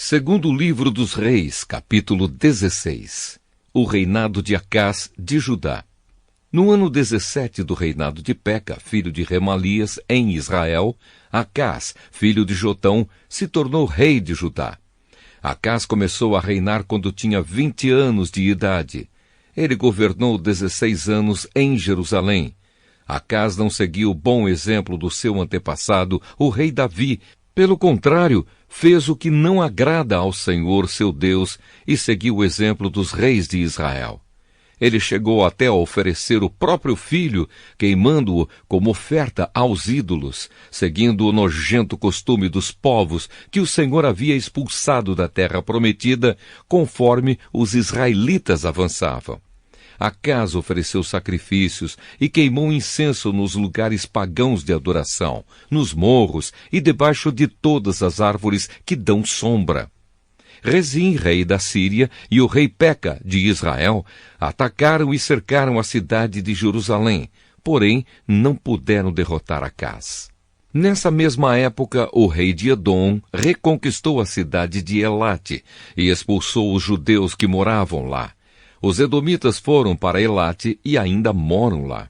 Segundo livro dos Reis, capítulo 16. O reinado de Acás de Judá. No ano 17 do reinado de Peca, filho de Remalias, em Israel, Acás, filho de Jotão, se tornou rei de Judá. Acás começou a reinar quando tinha 20 anos de idade. Ele governou 16 anos em Jerusalém. Acás não seguiu o bom exemplo do seu antepassado, o rei Davi. Pelo contrário, fez o que não agrada ao Senhor, seu Deus, e seguiu o exemplo dos reis de Israel. Ele chegou até a oferecer o próprio filho, queimando-o como oferta aos ídolos, seguindo o nojento costume dos povos que o Senhor havia expulsado da terra prometida, conforme os israelitas avançavam. Acás ofereceu sacrifícios e queimou incenso nos lugares pagãos de adoração, nos morros e debaixo de todas as árvores que dão sombra. Rezim, rei da Síria, e o rei Peca, de Israel, atacaram e cercaram a cidade de Jerusalém, porém não puderam derrotar Acás. Nessa mesma época, o rei de Edom reconquistou a cidade de Elate e expulsou os judeus que moravam lá. Os edomitas foram para Elate e ainda moram lá.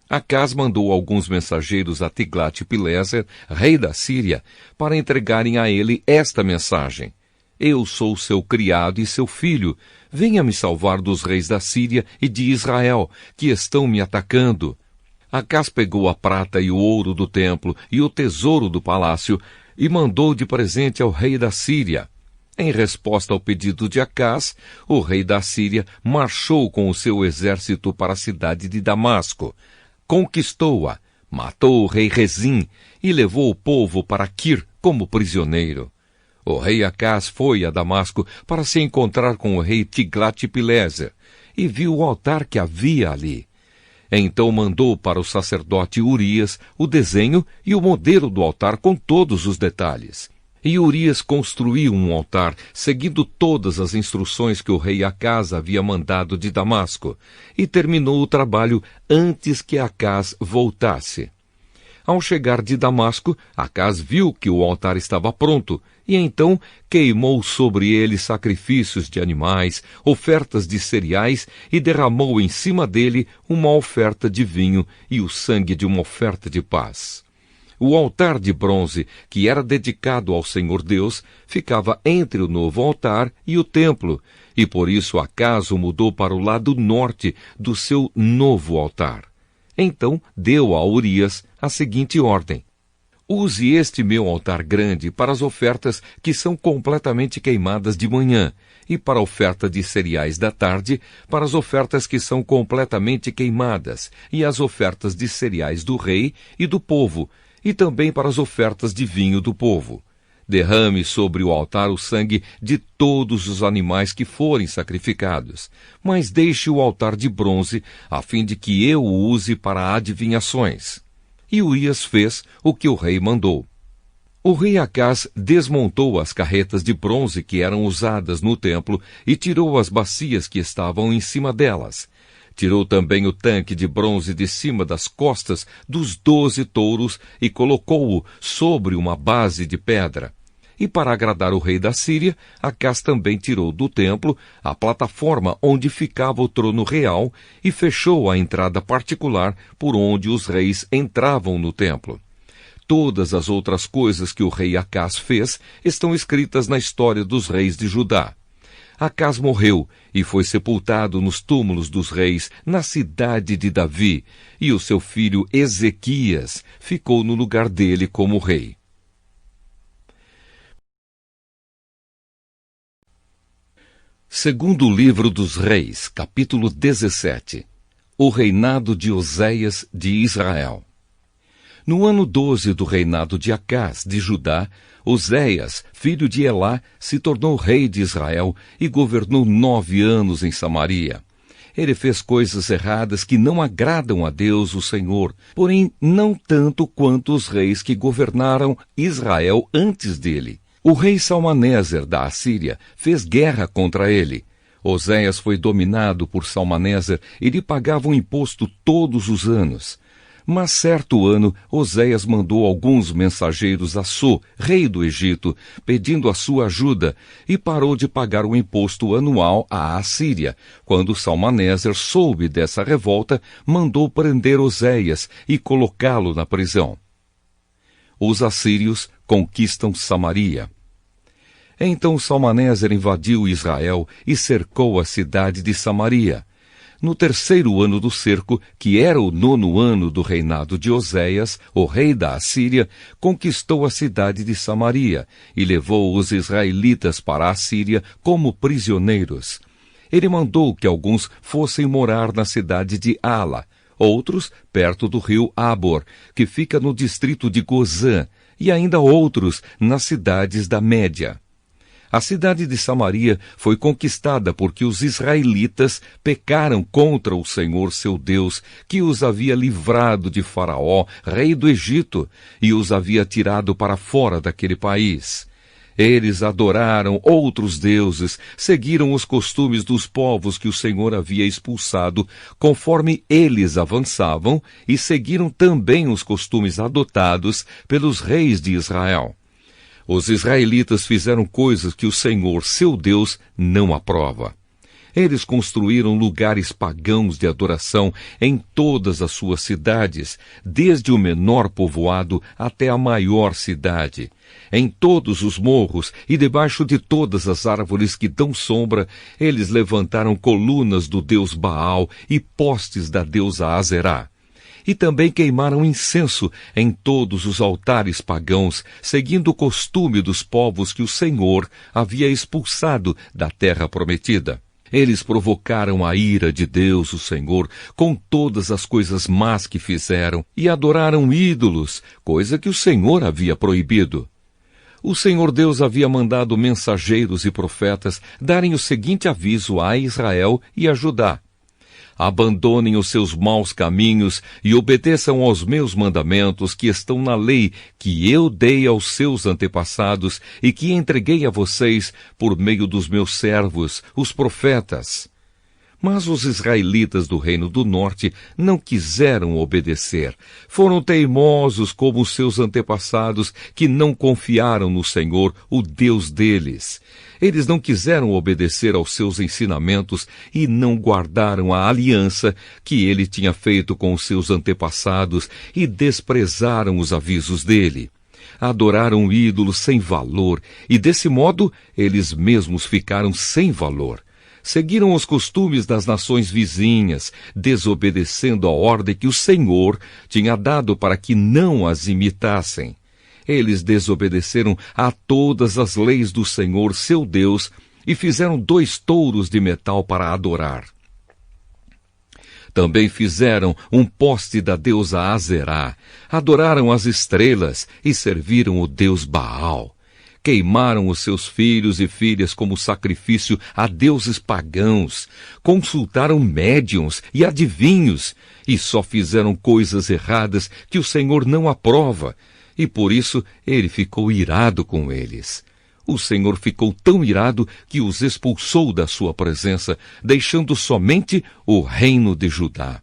Acás mandou alguns mensageiros a Tiglat-Pileser, rei da Síria, para entregarem a ele esta mensagem: Eu sou seu criado e seu filho. Venha me salvar dos reis da Síria e de Israel, que estão me atacando. Acás pegou a prata e o ouro do templo e o tesouro do palácio e mandou de presente ao rei da Síria. Em resposta ao pedido de Acás, o rei da Síria marchou com o seu exército para a cidade de Damasco. Conquistou-a, matou o rei Rezim e levou o povo para Quir como prisioneiro. O rei Acás foi a Damasco para se encontrar com o rei Tiglat-Pileser e viu o altar que havia ali. Então mandou para o sacerdote Urias o desenho e o modelo do altar com todos os detalhes. E Urias construiu um altar, seguindo todas as instruções que o rei Acás havia mandado de Damasco, e terminou o trabalho antes que Acás voltasse. Ao chegar de Damasco, Acás viu que o altar estava pronto, e então queimou sobre ele sacrifícios de animais, ofertas de cereais, e derramou em cima dele uma oferta de vinho e o sangue de uma oferta de paz. O altar de bronze, que era dedicado ao Senhor Deus, ficava entre o novo altar e o templo, e por isso Acás o mudou para o lado norte do seu novo altar. Então deu a Urias a seguinte ordem: Use este meu altar grande para as ofertas que são completamente queimadas de manhã, e para a oferta de cereais da tarde, para as ofertas que são completamente queimadas, e as ofertas de cereais do rei e do povo, e também para as ofertas de vinho do povo. Derrame sobre o altar o sangue de todos os animais que forem sacrificados, mas deixe o altar de bronze, a fim de que eu o use para adivinhações. E Urias fez o que o rei mandou. O rei Acás desmontou as carretas de bronze que eram usadas no templo e tirou as bacias que estavam em cima delas. Tirou também o tanque de bronze de cima das costas dos 12 touros e colocou-o sobre uma base de pedra. E para agradar o rei da Síria, Acás também tirou do templo a plataforma onde ficava o trono real e fechou a entrada particular por onde os reis entravam no templo. Todas as outras coisas que o rei Acás fez estão escritas na história dos reis de Judá. Acás morreu e foi sepultado nos túmulos dos reis na cidade de Davi, e o seu filho Ezequias ficou no lugar dele como rei. Segundo livro dos Reis, capítulo 17. O reinado de Oséias de Israel. No ano 12 do reinado de Acás de Judá, Oséias, filho de Elá, se tornou rei de Israel e governou 9 anos em Samaria. Ele fez coisas erradas que não agradam a Deus, o Senhor, porém não tanto quanto os reis que governaram Israel antes dele. O rei Salmaneser da Assíria fez guerra contra ele. Oséias foi dominado por Salmaneser e lhe pagava um imposto todos os anos. Mas certo ano, Oséias mandou alguns mensageiros a So, rei do Egito, pedindo a sua ajuda, e parou de pagar o imposto anual à Assíria. Quando Salmaneser soube dessa revolta, mandou prender Oséias e colocá-lo na prisão. Os assírios conquistam Samaria. Então Salmaneser invadiu Israel e cercou a cidade de Samaria. No 3º ano do cerco, que era o 9º ano do reinado de Oséias, o rei da Assíria, conquistou a cidade de Samaria e levou os israelitas para a Assíria como prisioneiros. Ele mandou que alguns fossem morar na cidade de Ala, outros perto do rio Abor, que fica no distrito de Gozã, e ainda outros nas cidades da Média. A cidade de Samaria foi conquistada porque os israelitas pecaram contra o Senhor seu Deus, que os havia livrado de Faraó, rei do Egito, e os havia tirado para fora daquele país. Eles adoraram outros deuses, seguiram os costumes dos povos que o Senhor havia expulsado, conforme eles avançavam, e seguiram também os costumes adotados pelos reis de Israel. Os israelitas fizeram coisas que o Senhor, seu Deus, não aprova. Eles construíram lugares pagãos de adoração em todas as suas cidades, desde o menor povoado até a maior cidade. Em todos os morros e debaixo de todas as árvores que dão sombra, eles levantaram colunas do deus Baal e postes da deusa Azerá. E também queimaram incenso em todos os altares pagãos, seguindo o costume dos povos que o Senhor havia expulsado da terra prometida. Eles provocaram a ira de Deus, o Senhor, com todas as coisas más que fizeram, e adoraram ídolos, coisa que o Senhor havia proibido. O Senhor Deus havia mandado mensageiros e profetas darem o seguinte aviso a Israel e a Judá: abandonem os seus maus caminhos e obedeçam aos meus mandamentos que estão na lei que eu dei aos seus antepassados e que entreguei a vocês por meio dos meus servos, os profetas. Mas os israelitas do reino do norte não quiseram obedecer. Foram teimosos como os seus antepassados, que não confiaram no Senhor, o Deus deles. Eles não quiseram obedecer aos seus ensinamentos e não guardaram a aliança que ele tinha feito com os seus antepassados e desprezaram os avisos dele. Adoraram ídolos sem valor e, desse modo, eles mesmos ficaram sem valor. Seguiram os costumes das nações vizinhas, desobedecendo a ordem que o Senhor tinha dado para que não as imitassem. Eles desobedeceram a todas as leis do Senhor, seu Deus, e fizeram 2 touros de metal para adorar. Também fizeram um poste da deusa Azerá, adoraram as estrelas e serviram o deus Baal. Queimaram os seus filhos e filhas como sacrifício a deuses pagãos, consultaram médiuns e adivinhos, e só fizeram coisas erradas que o Senhor não aprova, e por isso ele ficou irado com eles. O Senhor ficou tão irado que os expulsou da sua presença, deixando somente o reino de Judá.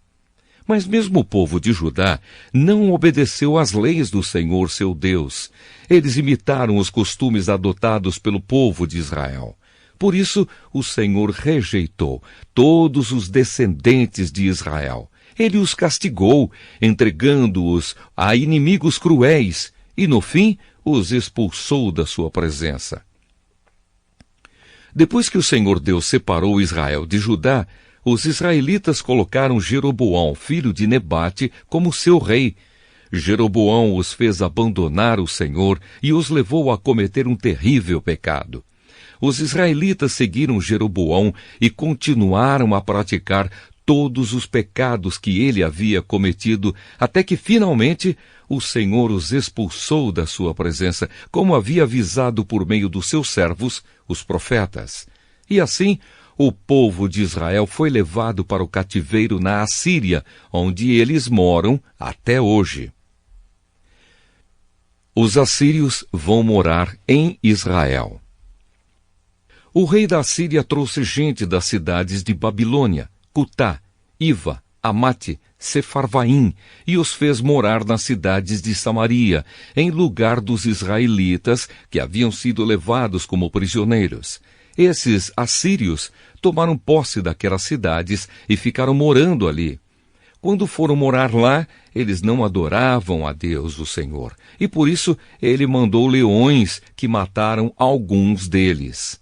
Mas mesmo o povo de Judá não obedeceu às leis do Senhor, seu Deus. Eles imitaram os costumes adotados pelo povo de Israel. Por isso, o Senhor rejeitou todos os descendentes de Israel. Ele os castigou, entregando-os a inimigos cruéis, e no fim os expulsou da sua presença. Depois que o Senhor Deus separou Israel de Judá, os israelitas colocaram Jeroboão, filho de Nebate, como seu rei. Jeroboão os fez abandonar o Senhor e os levou a cometer um terrível pecado. Os israelitas seguiram Jeroboão e continuaram a praticar todos os pecados que ele havia cometido, até que finalmente o Senhor os expulsou da sua presença, como havia avisado por meio dos seus servos, os profetas. E assim, o povo de Israel foi levado para o cativeiro na Assíria, onde eles moram até hoje. Os assírios vão morar em Israel. O rei da Assíria trouxe gente das cidades de Babilônia, Cutá, Iva, Amate, Sefarvaim, e os fez morar nas cidades de Samaria, em lugar dos israelitas que haviam sido levados como prisioneiros. Esses assírios tomaram posse daquelas cidades e ficaram morando ali. Quando foram morar lá, eles não adoravam a Deus, o Senhor, e por isso ele mandou leões que mataram alguns deles.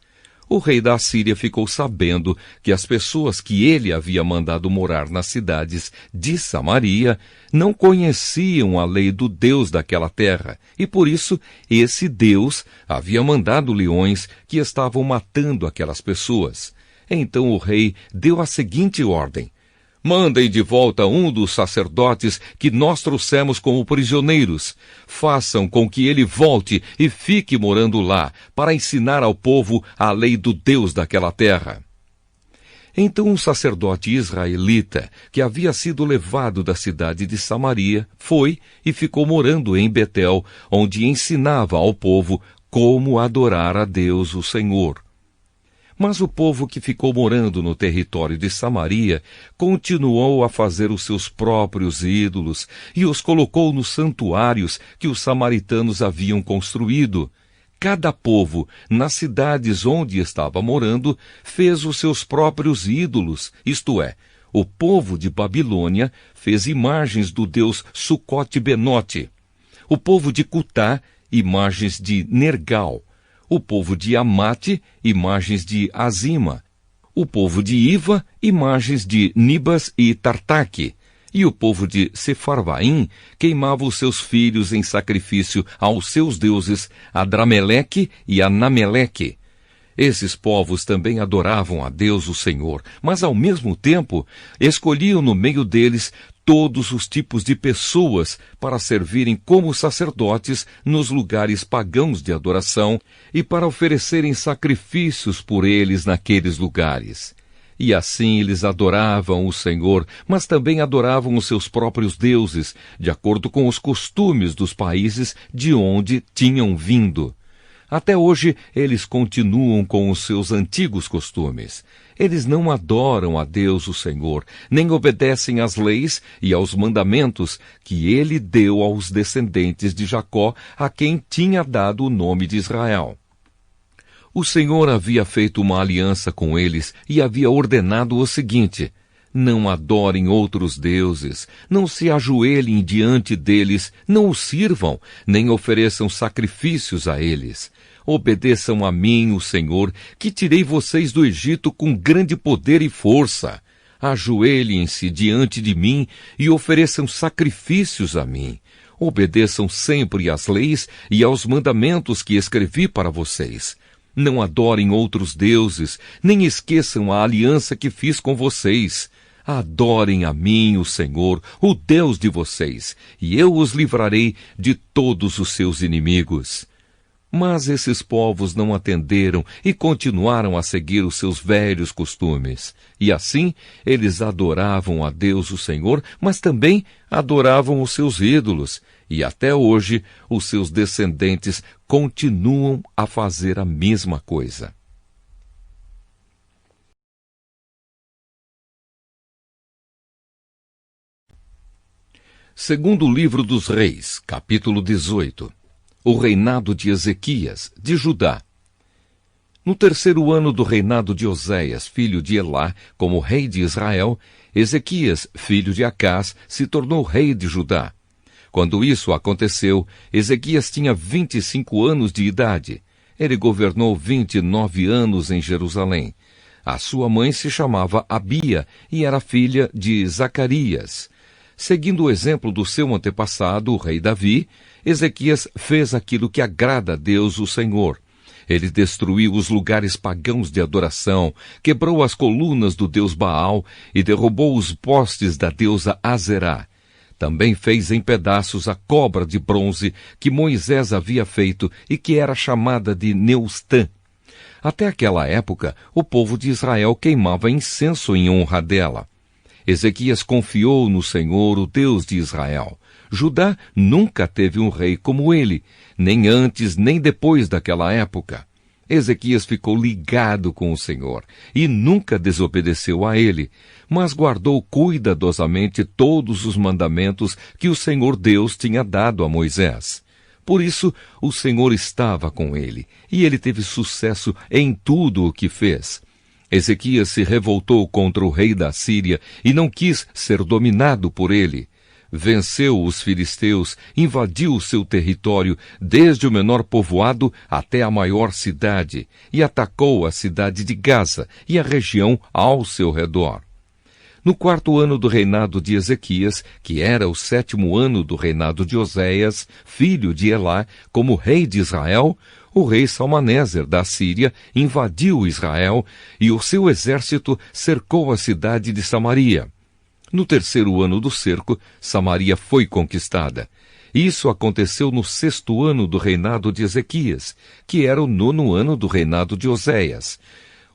O rei da Assíria ficou sabendo que as pessoas que ele havia mandado morar nas cidades de Samaria não conheciam a lei do Deus daquela terra, e por isso esse Deus havia mandado leões que estavam matando aquelas pessoas. Então o rei deu a seguinte ordem: mandem de volta um dos sacerdotes que nós trouxemos como prisioneiros. Façam com que ele volte e fique morando lá, para ensinar ao povo a lei do Deus daquela terra. Então um sacerdote israelita, que havia sido levado da cidade de Samaria, foi e ficou morando em Betel, onde ensinava ao povo como adorar a Deus, o Senhor. Mas o povo que ficou morando no território de Samaria continuou a fazer os seus próprios ídolos e os colocou nos santuários que os samaritanos haviam construído. Cada povo, nas cidades onde estava morando, fez os seus próprios ídolos, isto é, o povo de Babilônia fez imagens do deus Sucote-Benote. O povo de Cutá, imagens de Nergal. O povo de Amate, imagens de Azima. O povo de Iva, imagens de Nibas e Tartaque. E o povo de Sefarvaim queimava os seus filhos em sacrifício aos seus deuses Adrameleque e Anameleque. Esses povos também adoravam a Deus o Senhor, mas ao mesmo tempo escolhiam no meio deles todos os tipos de pessoas para servirem como sacerdotes nos lugares pagãos de adoração e para oferecerem sacrifícios por eles naqueles lugares. E assim eles adoravam o Senhor, mas também adoravam os seus próprios deuses, de acordo com os costumes dos países de onde tinham vindo. Até hoje, eles continuam com os seus antigos costumes. Eles não adoram a Deus, o Senhor, nem obedecem às leis e aos mandamentos que ele deu aos descendentes de Jacó, a quem tinha dado o nome de Israel. O Senhor havia feito uma aliança com eles e havia ordenado o seguinte: não adorem outros deuses, não se ajoelhem diante deles, não os sirvam, nem ofereçam sacrifícios a eles. Obedeçam a mim, o Senhor, que tirei vocês do Egito com grande poder e força. Ajoelhem-se diante de mim e ofereçam sacrifícios a mim. Obedeçam sempre às leis e aos mandamentos que escrevi para vocês. Não adorem outros deuses, nem esqueçam a aliança que fiz com vocês. Adorem a mim, o Senhor, o Deus de vocês, e eu os livrarei de todos os seus inimigos. Mas esses povos não atenderam e continuaram a seguir os seus velhos costumes. E assim, eles adoravam a Deus o Senhor, mas também adoravam os seus ídolos. E até hoje, os seus descendentes continuam a fazer a mesma coisa. Segundo livro dos Reis, capítulo 18. O reinado de Ezequias, de Judá. No terceiro ano do reinado de Oséias, filho de Elá, como rei de Israel, Ezequias, filho de Acás, se tornou rei de Judá. Quando isso aconteceu, Ezequias tinha 25 anos de idade. Ele governou 29 anos em Jerusalém. A sua mãe se chamava Abia e era filha de Zacarias. Seguindo o exemplo do seu antepassado, o rei Davi, Ezequias fez aquilo que agrada a Deus, o Senhor. Ele destruiu os lugares pagãos de adoração, quebrou as colunas do deus Baal e derrubou os postes da deusa Azerá. Também fez em pedaços a cobra de bronze que Moisés havia feito e que era chamada de Neustã. Até aquela época, o povo de Israel queimava incenso em honra dela. Ezequias confiou no Senhor, o Deus de Israel. Judá nunca teve um rei como ele, nem antes nem depois daquela época. Ezequias ficou ligado com o Senhor e nunca desobedeceu a ele, mas guardou cuidadosamente todos os mandamentos que o Senhor Deus tinha dado a Moisés. Por isso, o Senhor estava com ele, e ele teve sucesso em tudo o que fez. Ezequias se revoltou contra o rei da Síria e não quis ser dominado por ele. Venceu os filisteus, invadiu o seu território, desde o menor povoado até a maior cidade, e atacou a cidade de Gaza e a região ao seu redor. No 4º ano do reinado de Ezequias, que era o 7º ano do reinado de Oséias, filho de Elá, como rei de Israel, o rei Salmaneser da Síria invadiu Israel e o seu exército cercou a cidade de Samaria. No 3º ano do cerco, Samaria foi conquistada. Isso aconteceu no 6º ano do reinado de Ezequias, que era o 9º ano do reinado de Oséias.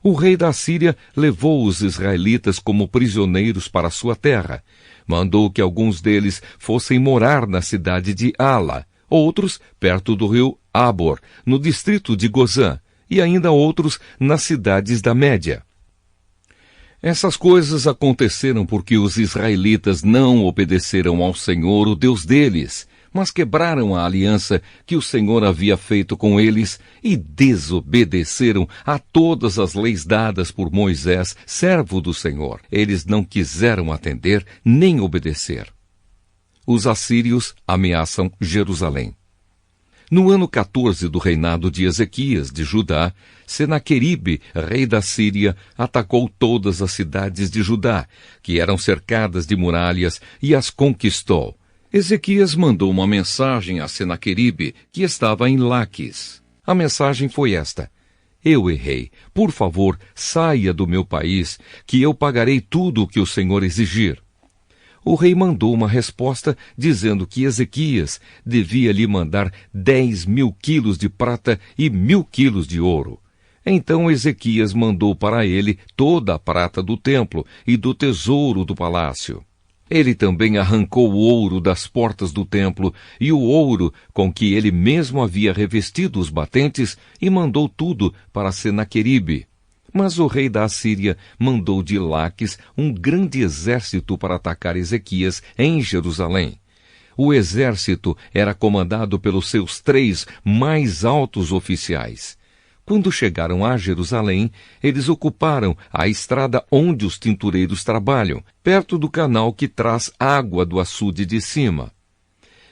O rei da Síria levou os israelitas como prisioneiros para sua terra. Mandou que alguns deles fossem morar na cidade de Ala, outros perto do rio Abor, no distrito de Gozã, e ainda outros nas cidades da Média. Essas coisas aconteceram porque os israelitas não obedeceram ao Senhor, o Deus deles, mas quebraram a aliança que o Senhor havia feito com eles e desobedeceram a todas as leis dadas por Moisés, servo do Senhor. Eles não quiseram atender nem obedecer. Os assírios ameaçam Jerusalém. No ano 14 do reinado de Ezequias, de Judá, Senaqueribe, rei da Síria, atacou todas as cidades de Judá, que eram cercadas de muralhas, e as conquistou. Ezequias mandou uma mensagem a Senaqueribe, que estava em Laquis. A mensagem foi esta: Eu errei. Por favor, saia do meu país, que eu pagarei tudo o que o Senhor exigir. O rei mandou uma resposta dizendo que Ezequias devia lhe mandar 10.000 quilos de prata e 1.000 quilos de ouro. Então Ezequias mandou para ele toda a prata do templo e do tesouro do palácio. Ele também arrancou o ouro das portas do templo e o ouro com que ele mesmo havia revestido os batentes e mandou tudo para Senaqueribe. Mas o rei da Assíria mandou de Laquis um grande exército para atacar Ezequias em Jerusalém. O exército era comandado pelos seus 3 mais altos oficiais. Quando chegaram a Jerusalém, eles ocuparam a estrada onde os tintureiros trabalham, perto do canal que traz água do açude de cima.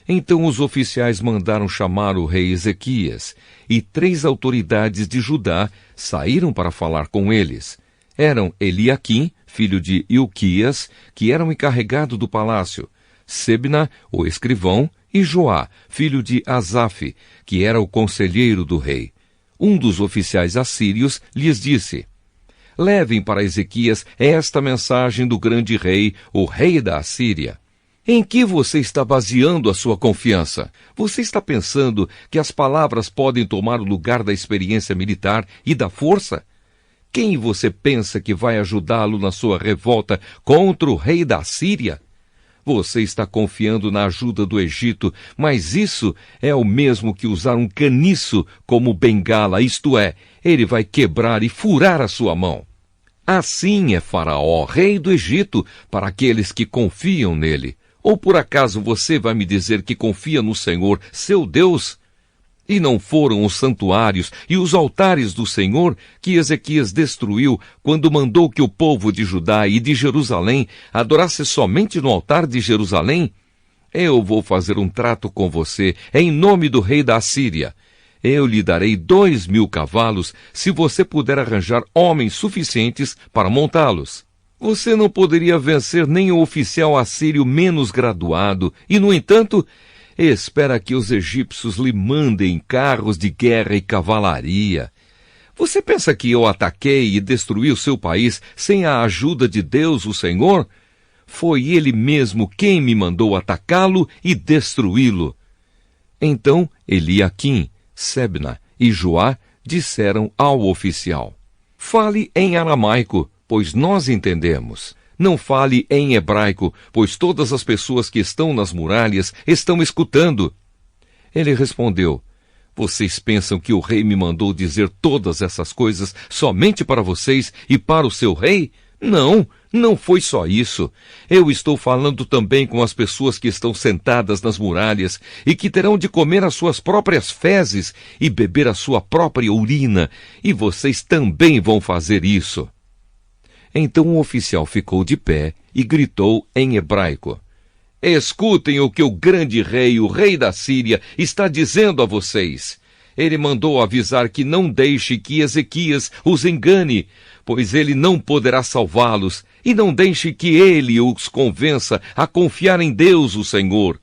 Então os oficiais mandaram chamar o rei Ezequias, e 3 autoridades de Judá saíram para falar com eles. Eram Eliaquim, filho de Ilquias, que era o encarregado do palácio, Sebna, o escrivão, e Joá, filho de Asaf, que era o conselheiro do rei. Um dos oficiais assírios lhes disse: Levem para Ezequias esta mensagem do grande rei, o rei da Assíria. Em que você está baseando a sua confiança? Você está pensando que as palavras podem tomar o lugar da experiência militar e da força? Quem você pensa que vai ajudá-lo na sua revolta contra o rei da Síria? Você está confiando na ajuda do Egito, mas isso é o mesmo que usar um caniço como bengala, isto é, ele vai quebrar e furar a sua mão. Assim é Faraó, rei do Egito, para aqueles que confiam nele. Ou por acaso você vai me dizer que confia no Senhor, seu Deus? E não foram os santuários e os altares do Senhor que Ezequias destruiu quando mandou que o povo de Judá e de Jerusalém adorasse somente no altar de Jerusalém? Eu vou fazer um trato com você em nome do rei da Assíria. Eu lhe darei 2.000 cavalos se você puder arranjar homens suficientes para montá-los. Você não poderia vencer nem o oficial assírio menos graduado e, no entanto, espera que os egípcios lhe mandem carros de guerra e cavalaria. Você pensa que eu ataquei e destruí o seu país sem a ajuda de Deus, o Senhor? Foi Ele mesmo quem me mandou atacá-lo e destruí-lo. Então Eliaquim, Sebna e Joá disseram ao oficial: Fale em aramaico, pois nós entendemos. Não fale em hebraico, pois todas as pessoas que estão nas muralhas estão escutando. Ele respondeu: Vocês pensam que o rei me mandou dizer todas essas coisas somente para vocês e para o seu rei? Não, não foi só isso. Eu estou falando também com as pessoas que estão sentadas nas muralhas e que terão de comer as suas próprias fezes e beber a sua própria urina, e vocês também vão fazer isso. Então o oficial ficou de pé e gritou em hebraico: Escutem o que o grande rei, o rei da Síria, está dizendo a vocês. Ele mandou avisar que não deixe que Ezequias os engane, pois ele não poderá salvá-los, e não deixe que ele os convença a confiar em Deus, o Senhor.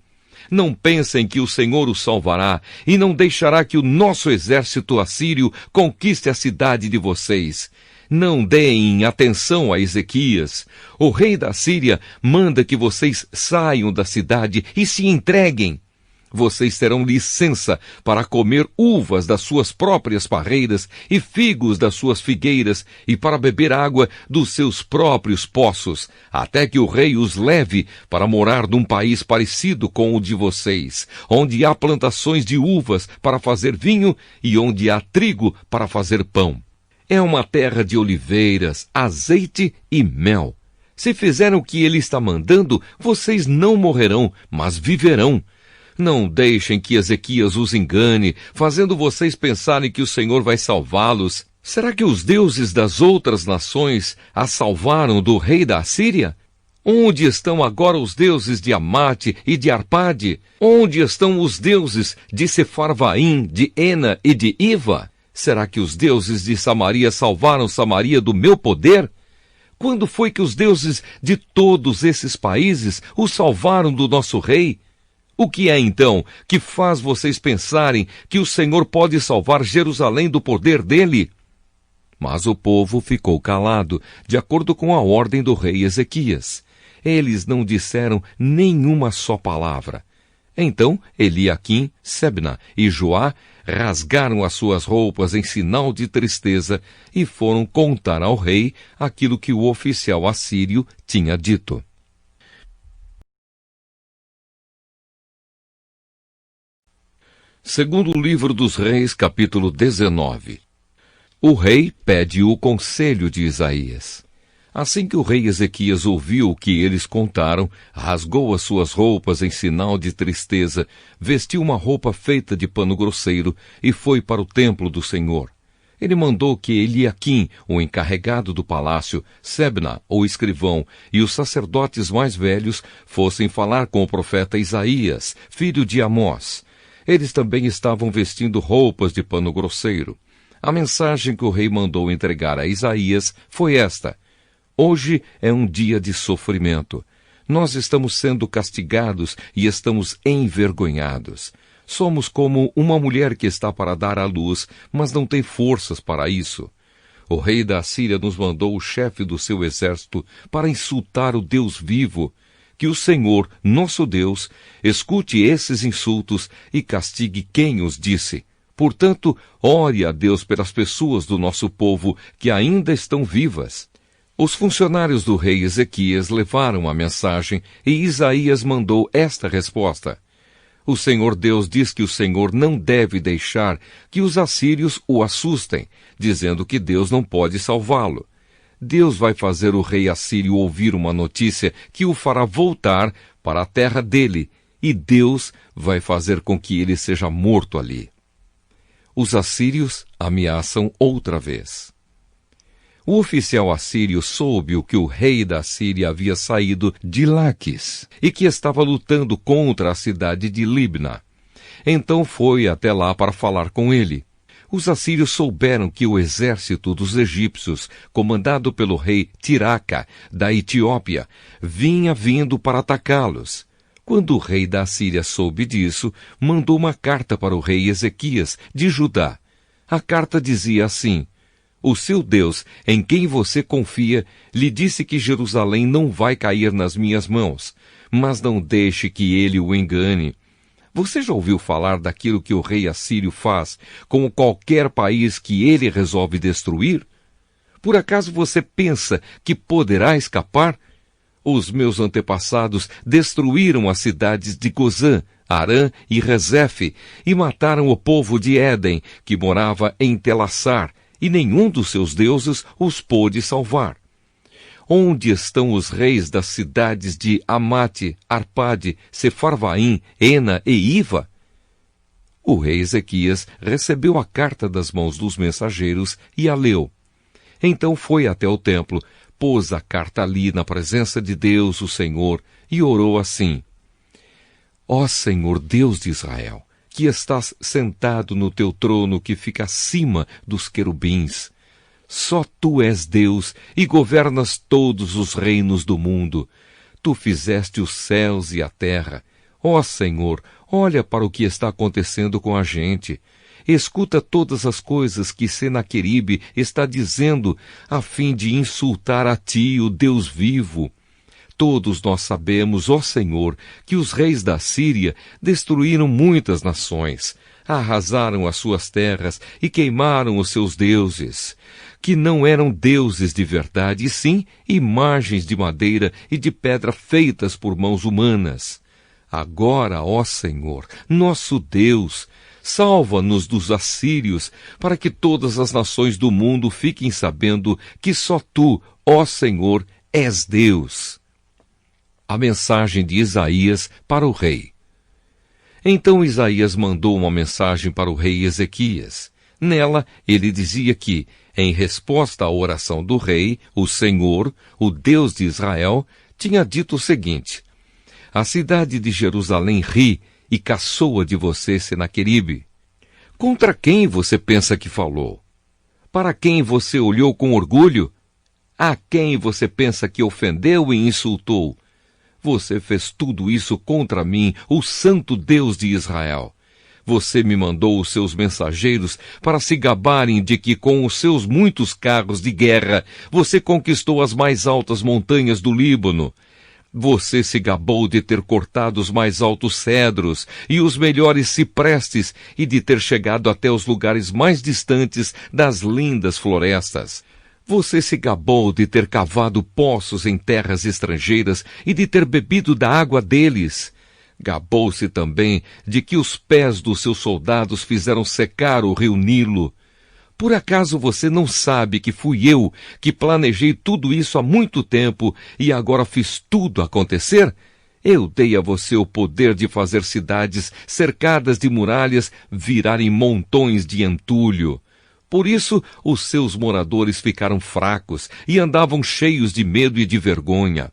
Não pensem que o Senhor os salvará, e não deixará que o nosso exército assírio conquiste a cidade de vocês. Não deem atenção a Ezequias. O rei da Síria manda que vocês saiam da cidade e se entreguem. Vocês terão licença para comer uvas das suas próprias parreiras e figos das suas figueiras e para beber água dos seus próprios poços, até que o rei os leve para morar num país parecido com o de vocês, onde há plantações de uvas para fazer vinho e onde há trigo para fazer pão. É uma terra de oliveiras, azeite e mel. Se fizerem o que ele está mandando, vocês não morrerão, mas viverão. Não deixem que Ezequias os engane, fazendo vocês pensarem que o Senhor vai salvá-los. Será que os deuses das outras nações as salvaram do rei da Assíria? Onde estão agora os deuses de Amate e de Arpade? Onde estão os deuses de Sefarvaim, de Ena e de Iva? Será que os deuses de Samaria salvaram Samaria do meu poder? Quando foi que os deuses de todos esses países os salvaram do nosso rei? O que é, então, que faz vocês pensarem que o Senhor pode salvar Jerusalém do poder dele? Mas o povo ficou calado, de acordo com a ordem do rei Ezequias. Eles não disseram nenhuma só palavra. Então Eliaquim, Sebna e Joá rasgaram as suas roupas em sinal de tristeza e foram contar ao rei aquilo que o oficial assírio tinha dito. Segundo o livro dos Reis, capítulo 19. O rei pede o conselho de Isaías. Assim que o rei Ezequias ouviu o que eles contaram, rasgou as suas roupas em sinal de tristeza, vestiu uma roupa feita de pano grosseiro e foi para o templo do Senhor. Ele mandou que Eliaquim, o encarregado do palácio, Sebna, o escrivão, e os sacerdotes mais velhos fossem falar com o profeta Isaías, filho de Amós. Eles também estavam vestindo roupas de pano grosseiro. A mensagem que o rei mandou entregar a Isaías foi esta: Hoje é um dia de sofrimento. Nós estamos sendo castigados e estamos envergonhados. Somos como uma mulher que está para dar à luz, mas não tem forças para isso. O rei da Assíria nos mandou o chefe do seu exército para insultar o Deus vivo. Que o Senhor, nosso Deus, escute esses insultos e castigue quem os disse. Portanto, ore a Deus pelas pessoas do nosso povo que ainda estão vivas. Os funcionários do rei Ezequias levaram a mensagem e Isaías mandou esta resposta: O Senhor Deus diz que o Senhor não deve deixar que os assírios o assustem, dizendo que Deus não pode salvá-lo. Deus vai fazer o rei assírio ouvir uma notícia que o fará voltar para a terra dele, e Deus vai fazer com que ele seja morto ali. Os assírios ameaçam outra vez. O oficial assírio soube que o rei da Síria havia saído de Laquis e que estava lutando contra a cidade de Libna. Então foi até lá para falar com ele. Os assírios souberam que o exército dos egípcios, comandado pelo rei Tiraca, da Etiópia, vinha vindo para atacá-los. Quando o rei da Assíria soube disso, mandou uma carta para o rei Ezequias, de Judá. A carta dizia assim: O seu Deus, em quem você confia, lhe disse que Jerusalém não vai cair nas minhas mãos, mas não deixe que ele o engane. Você já ouviu falar daquilo que o rei assírio faz com qualquer país que ele resolve destruir? Por acaso você pensa que poderá escapar? Os meus antepassados destruíram as cidades de Gozã, Arã e Rezefe, e mataram o povo de Éden, que morava em Telassar, e nenhum dos seus deuses os pôde salvar. Onde estão os reis das cidades de Amate, Arpade, Sefarvaim, Ena e Iva? O rei Ezequias recebeu a carta das mãos dos mensageiros e a leu. Então foi até o templo, pôs a carta ali na presença de Deus, o Senhor, e orou assim: Ó Senhor Deus de Israel, que estás sentado no teu trono que fica acima dos querubins, só tu és Deus e governas todos os reinos do mundo. Tu fizeste os céus e a terra. Ó Senhor, olha para o que está acontecendo com a gente. Escuta todas as coisas que Senaqueribe está dizendo a fim de insultar a ti, o Deus vivo. Todos nós sabemos, ó Senhor, que os reis da Síria destruíram muitas nações, arrasaram as suas terras e queimaram os seus deuses, que não eram deuses de verdade, e sim imagens de madeira e de pedra feitas por mãos humanas. Agora, ó Senhor, nosso Deus, salva-nos dos assírios, para que todas as nações do mundo fiquem sabendo que só tu, ó Senhor, és Deus. A mensagem de Isaías para o rei. Então Isaías mandou uma mensagem para o rei Ezequias. Nela, ele dizia que, em resposta à oração do rei, o Senhor, o Deus de Israel, tinha dito o seguinte: A cidade de Jerusalém ri e caçoa de você, Senaqueribe. Contra quem você pensa que falou? Para quem você olhou com orgulho? A quem você pensa que ofendeu e insultou? Você fez tudo isso contra mim, o Santo Deus de Israel. Você me mandou os seus mensageiros para se gabarem de que com os seus muitos carros de guerra você conquistou as mais altas montanhas do Líbano. Você se gabou de ter cortado os mais altos cedros e os melhores ciprestes e de ter chegado até os lugares mais distantes das lindas florestas. Você se gabou de ter cavado poços em terras estrangeiras e de ter bebido da água deles. Gabou-se também de que os pés dos seus soldados fizeram secar o rio Nilo. Por acaso você não sabe que fui eu que planejei tudo isso há muito tempo e agora fiz tudo acontecer? Eu dei a você o poder de fazer cidades cercadas de muralhas virarem montões de entulho. Por isso, os seus moradores ficaram fracos e andavam cheios de medo e de vergonha.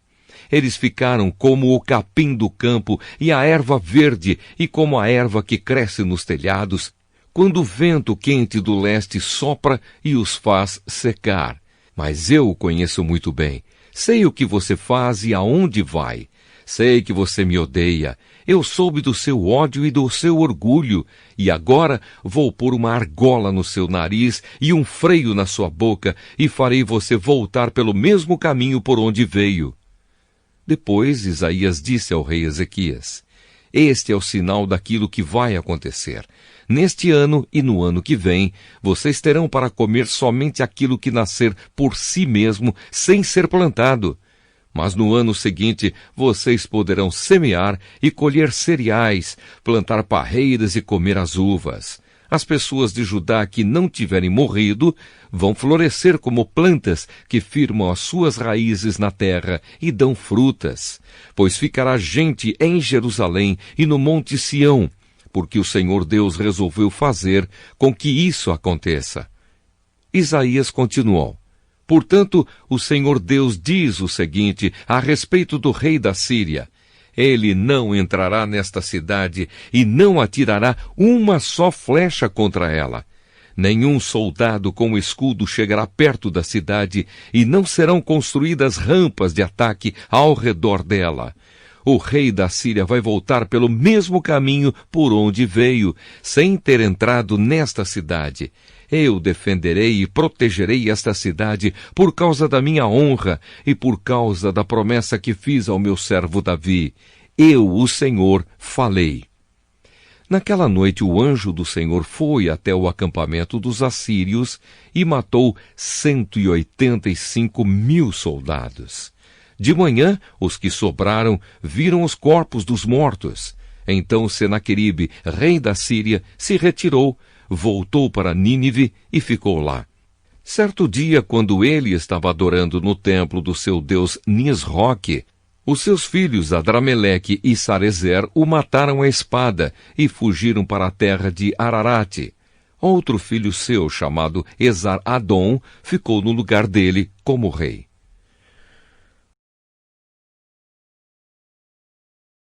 Eles ficaram como o capim do campo e a erva verde e como a erva que cresce nos telhados, quando o vento quente do leste sopra e os faz secar. Mas eu o conheço muito bem. Sei o que você faz e aonde vai. Sei que você me odeia. Eu soube do seu ódio e do seu orgulho, e agora vou pôr uma argola no seu nariz e um freio na sua boca, e farei você voltar pelo mesmo caminho por onde veio. Depois Isaías disse ao rei Ezequias: Este é o sinal daquilo que vai acontecer. Neste ano e no ano que vem, vocês terão para comer somente aquilo que nascer por si mesmo, sem ser plantado. Mas no ano seguinte, vocês poderão semear e colher cereais, plantar parreiras e comer as uvas. As pessoas de Judá que não tiverem morrido vão florescer como plantas que firmam as suas raízes na terra e dão frutas. Pois ficará gente em Jerusalém e no monte Sião, porque o Senhor Deus resolveu fazer com que isso aconteça. Isaías continuou: Portanto, o Senhor Deus diz o seguinte a respeito do rei da Síria: Ele não entrará nesta cidade e não atirará uma só flecha contra ela. Nenhum soldado com escudo chegará perto da cidade e não serão construídas rampas de ataque ao redor dela. O rei da Síria vai voltar pelo mesmo caminho por onde veio, sem ter entrado nesta cidade. Eu defenderei e protegerei esta cidade por causa da minha honra e por causa da promessa que fiz ao meu servo Davi. Eu, o Senhor, falei. Naquela noite o anjo do Senhor foi até o acampamento dos assírios e matou 185.000 soldados. De manhã, os que sobraram viram os corpos dos mortos. Então Senaqueribe, rei da Síria, se retirou, voltou para Nínive e ficou lá. Certo dia, quando ele estava adorando no templo do seu deus Nisroque, os seus filhos Adrameleque e Sarezer o mataram à espada e fugiram para a terra de Ararate. Outro filho seu, chamado Esar-Adom, ficou no lugar dele como rei.